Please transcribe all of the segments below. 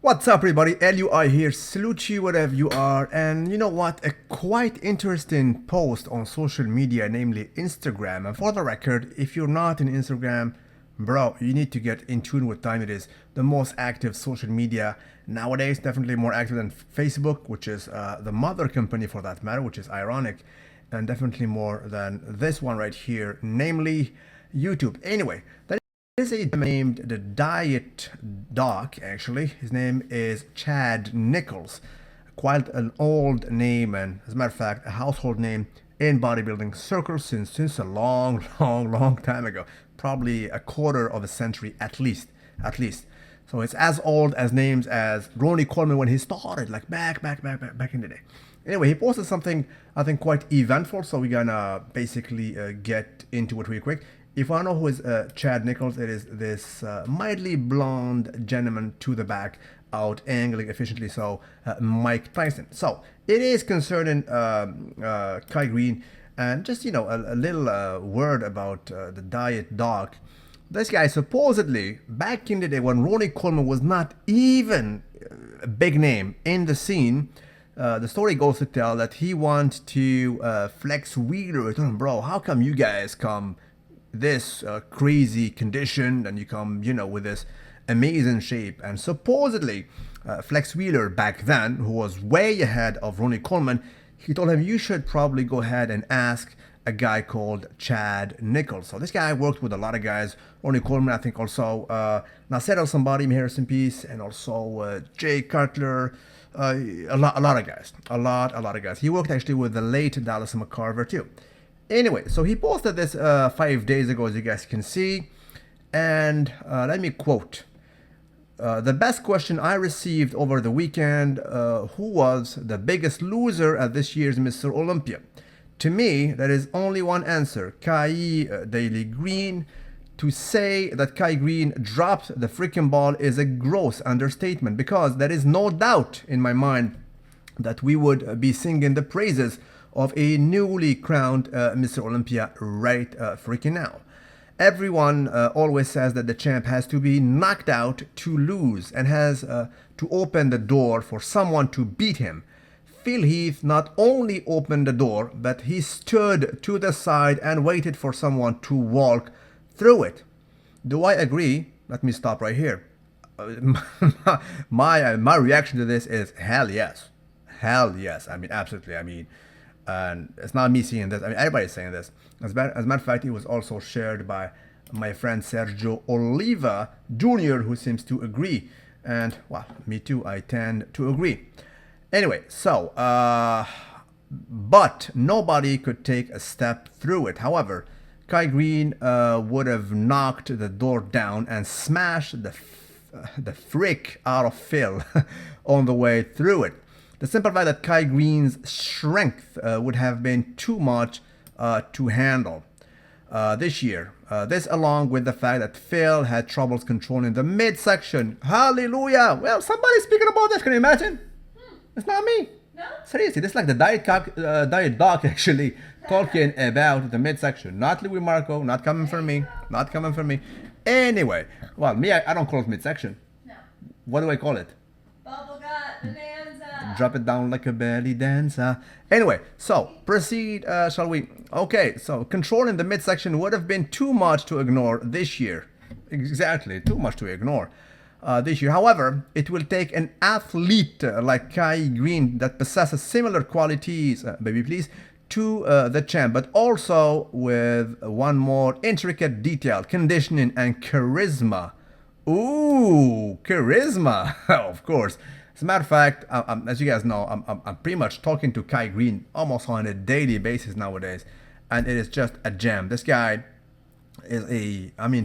What's up, everybody? LUI here. Salute you wherever you are. And you know what? A quite interesting post on social media, namely Instagram. And for the record, if you're not in Instagram, bro, you need to get in tune with time. It is the most active social media nowadays, definitely more active than Facebook, which is the mother company for that matter, which is ironic, and definitely more than this one right here, namely YouTube. Anyway, that is a named the Diet Doc. Actually, his name is Chad Nichols. Quite an old name, and as a matter of fact, a household name in bodybuilding circles since a long time ago, probably a quarter of a century at least. So it's as old as names as Ronnie Coleman when he started, like back in the day. Anyway, he posted something I think quite eventful, so we're gonna basically get into it real quick. If I know who is Chad Nichols, it is this mildly blonde gentleman to the back, out angling efficiently so Mike Tyson. So it is concerning Kai Greene, and just a little word about the Diet Doc. This guy supposedly, back in the day when Ronnie Coleman was not even a big name in the scene, the story goes to tell that he wants to flex Wheeler. Bro, how come you guys come this crazy condition and you come, with this amazing shape? And supposedly, Flex Wheeler back then, who was way ahead of Ronnie Coleman, he told him, you should probably go ahead and ask a guy called Chad Nichols. So this guy worked with a lot of guys. Ronnie Coleman, I think also Nasser El Somebody, may he rest in peace, and also Jay Cutler, a lot of guys. A lot of guys. He worked actually with the late Dallas McCarver too. Anyway, so he posted this 5 days ago, as you guys can see, and let me quote. The best question I received over the weekend, who was the biggest loser at this year's Mr. Olympia? To me, there is only one answer, Kai Daily Greene. To say that Kai Greene dropped the freaking ball is a gross understatement, because there is no doubt in my mind that we would be singing the praises of a newly crowned Mr. Olympia right freaking now. Everyone always says that the champ has to be knocked out to lose, and has to open the door for someone to beat him. Phil Heath not only opened the door, but he stood to the side and waited for someone to walk through it. Do I agree? Let me stop right here. My reaction to this is hell yes. Hell yes. I mean, absolutely. I mean, and it's not me saying this. I mean, everybody's saying this. As a matter of fact, it was also shared by my friend Sergio Oliva Jr., who seems to agree. And, well, me too. I tend to agree. Anyway, so, but nobody could take a step through it. However, Kai Greene would have knocked the door down and smashed the frick out of Phil on the way through it. The simple fact that Kai Greene's strength would have been too much to handle this year. This along with the fact that Phil had troubles controlling the midsection. Hallelujah! Well, somebody's speaking about this. Can you imagine? It's not me. No? Seriously, this is like the Diet Doc actually talking about the midsection. Not Louis Marco, not coming from me. Not coming from me. Anyway, well, me, I don't call it midsection. No. What do I call it? Bubble gut bonanza. Drop it down like a belly dancer. Anyway, so proceed, shall we? Okay, so controlling the midsection would have been too much to ignore this year. Exactly, too much to ignore this year. However, it will take an athlete like Kai Greene that possesses similar qualities, baby please, to the champ, but also with one more intricate detail, conditioning and charisma. Ooh, charisma, of course. As a matter of fact, as you guys know, I'm pretty much talking to Kai Greene almost on a daily basis nowadays, and it is just a gem. This guy is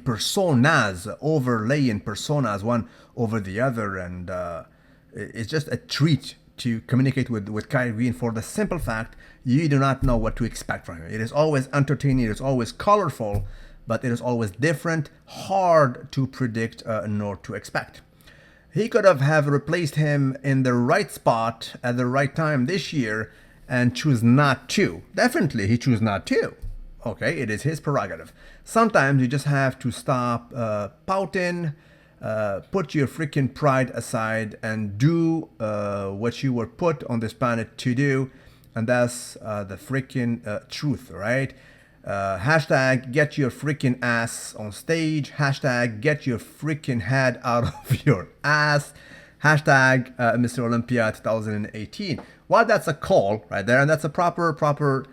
personas, overlaying personas one over the other, and it's just a treat to communicate with Kai Greene for the simple fact you do not know what to expect from him. It is always entertaining, it is always colorful, but it is always different, hard to predict nor to expect. He could have replaced him in the right spot at the right time this year and choose not to. Definitely, he chose not to. Okay, it is his prerogative. Sometimes you just have to stop pouting, Put your freaking pride aside and do what you were put on this planet to do, and that's the freaking truth, right? Hashtag get your freaking ass on stage. Hashtag get your freaking head out of your ass. Hashtag Mr. Olympia 2018. Well, that's a call right there, and that's a proper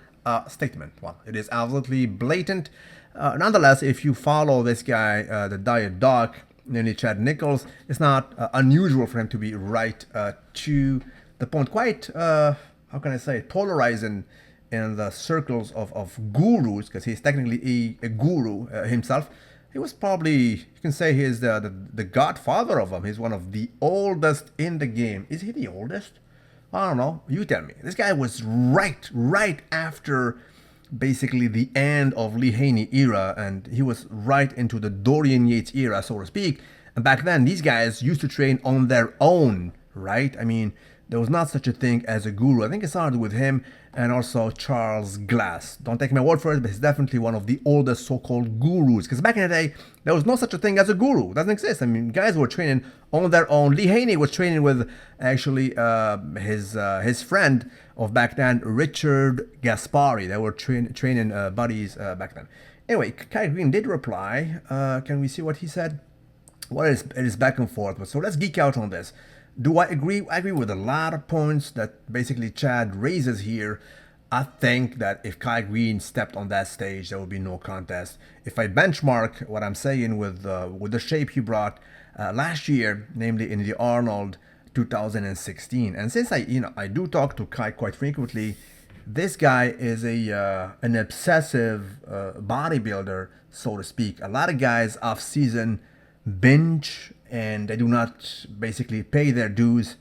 statement. Well, it is absolutely blatant. Nonetheless, if you follow this guy, the diet doc, namely Chad Nichols, it's not unusual for him to be right to the point. Quite, how can I say it, polarizing in the circles of gurus, because he's technically a guru himself. He was probably, you can say he's the godfather of them. He's one of the oldest in the game. Is he the oldest? I don't know. You tell me. This guy was right after basically the end of Lee Haney era, and he was right into the Dorian Yates era, so to speak. And back then, these guys used to train on their own, right? I mean, there was not such a thing as a guru. I think it started with him and also Charles Glass. Don't take my word for it, but he's definitely one of the oldest so-called gurus. Because back in the day, there was no such a thing as a guru. It doesn't exist. I mean, guys were training on their own. Lee Haney was training with actually his friend of back then, Richard Gaspari. They were training buddies back then. Anyway, Kai Greene did reply. Can we see what he said? Well, it is back and forth. But so let's geek out on this. Do I agree? I agree with a lot of points that basically Chad raises here. I think that if Kai Greene stepped on that stage, there would be no contest. If I benchmark what I'm saying with the shape he brought last year, namely in the Arnold 2016, and since I do talk to Kai quite frequently, this guy is an obsessive bodybuilder, so to speak. A lot of guys off season binge and they do not basically pay their dues.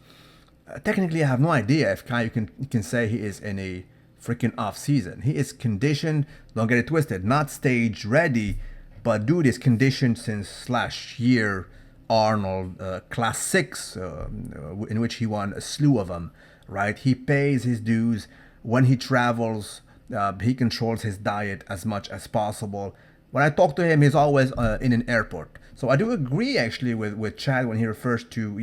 Technically, I have no idea if Kai can say he is in a freaking off season. He is conditioned. Don't get it twisted. Not stage ready, but dude is conditioned since last year. Arnold Class 6, in which he won a slew of them. Right? He pays his dues when he travels. He controls his diet as much as possible. When I talk to him, he's always in an airport. So I do agree actually with Chad when he refers to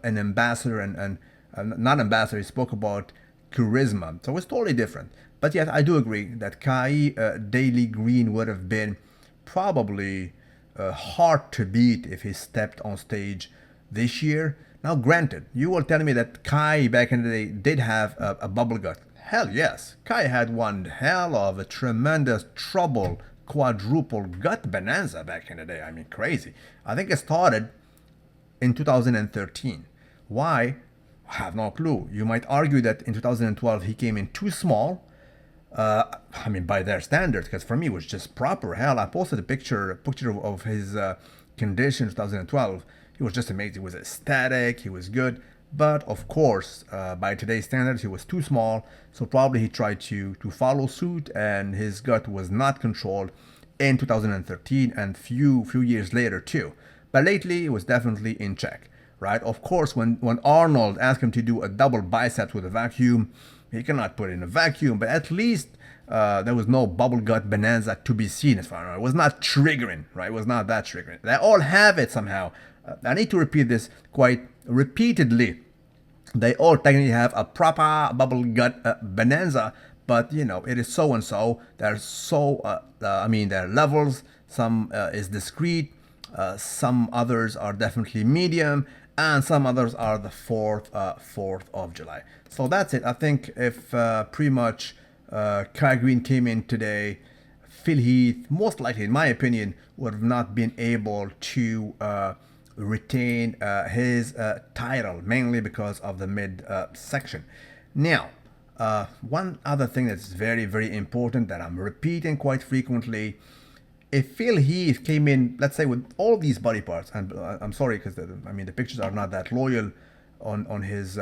an ambassador and not ambassador. He spoke about charisma, so it's totally different. But yes, I do agree that Kai Daly Greene would have been probably hard to beat if he stepped on stage this year. Now, granted, you will tell me that Kai back in the day did have a bubble gut. Hell yes, Kai had one hell of a tremendous trouble quadruple gut bonanza back in the day. I mean, crazy. I think it started in 2013. Why? I have no clue. You might argue that in 2012 he came in too small. I mean, by their standards, because for me it was just proper. Hell, I posted a picture of his condition in 2012. He was just amazing. He was ecstatic. He was good. But of course, by today's standards, he was too small. So probably he tried to follow suit, and his gut was not controlled in 2013 and few years later too. But lately, it was definitely in check, right? Of course, when Arnold asked him to do a double biceps with a vacuum, he cannot put it in a vacuum. But at least there was no bubble gut bonanza to be seen as far as I know. It was not triggering, right? It was not that triggering. They all have it somehow. I need to repeat this quite repeatedly. They all technically have a proper bubble gut bonanza, but it is so and so. There's there are levels. Some is discrete. Some others are definitely medium, and some others are the 4th of July. So that's it. I think if pretty much Kai Greene came in today, Phil Heath, most likely, in my opinion, would have not been able to retain his title, mainly because of the mid section. Now, one other thing that's very, very important that I'm repeating quite frequently, if Phil Heath came in, let's say, with all these body parts, and I'm sorry because the pictures are not that loyal on his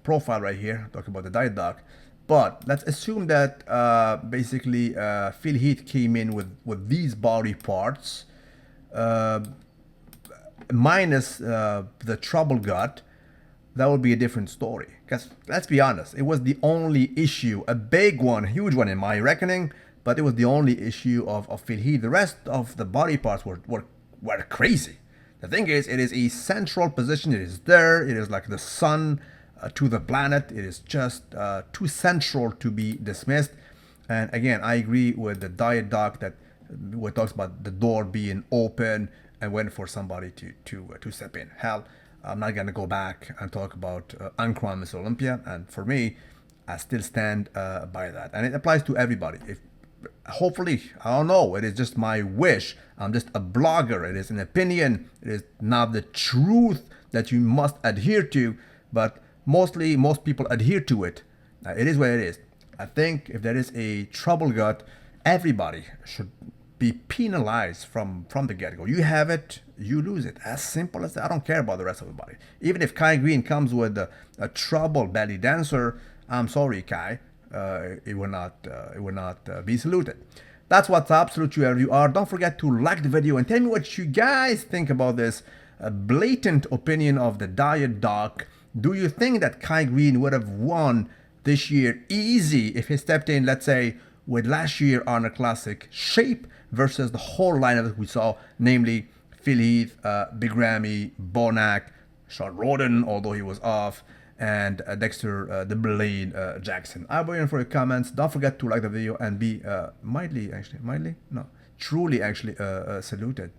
profile right here, talking about the diet doc, but let's assume that basically Phil Heath came in with these body parts, minus the trouble gut, that would be a different story. Because let's be honest, it was the only issue, a big one, huge one in my reckoning, but it was the only issue of Phil Heath. The rest of the body parts were crazy. The thing is, it is a central position. It is there. It is like the sun to the planet. It is just too central to be dismissed. And again, I agree with the diet doc that what talks about the door being open and waiting for somebody to step in. Hell, I'm not gonna go back and talk about uncrowned Miss Olympia. And for me, I still stand by that, and it applies to everybody. If hopefully, I don't know, it is just my wish. I'm just a blogger. It is an opinion. It is not the truth that you must adhere to, but mostly most people adhere to it. It is what it is. I think if there is a trouble gut, everybody should be penalized from the get-go. You have it, you lose it. As simple as that. I don't care about the rest of the body. Even if Kai Greene comes with a trouble belly dancer, I'm sorry, Kai. It will not be saluted. That's what's up. Salute you wherever you are. Don't forget to like the video and tell me what you guys think about this blatant opinion of the diet doc. Do you think that Kai Greene would have won this year easy if he stepped in, let's say, with last year on a classic shape versus the whole lineup that we saw, namely Phil Heath, Big Ramy, Bonac, Sean Roden, although he was off, and Dexter the Blade Jackson. I'll be waiting for your comments. Don't forget to like the video and be truly saluted.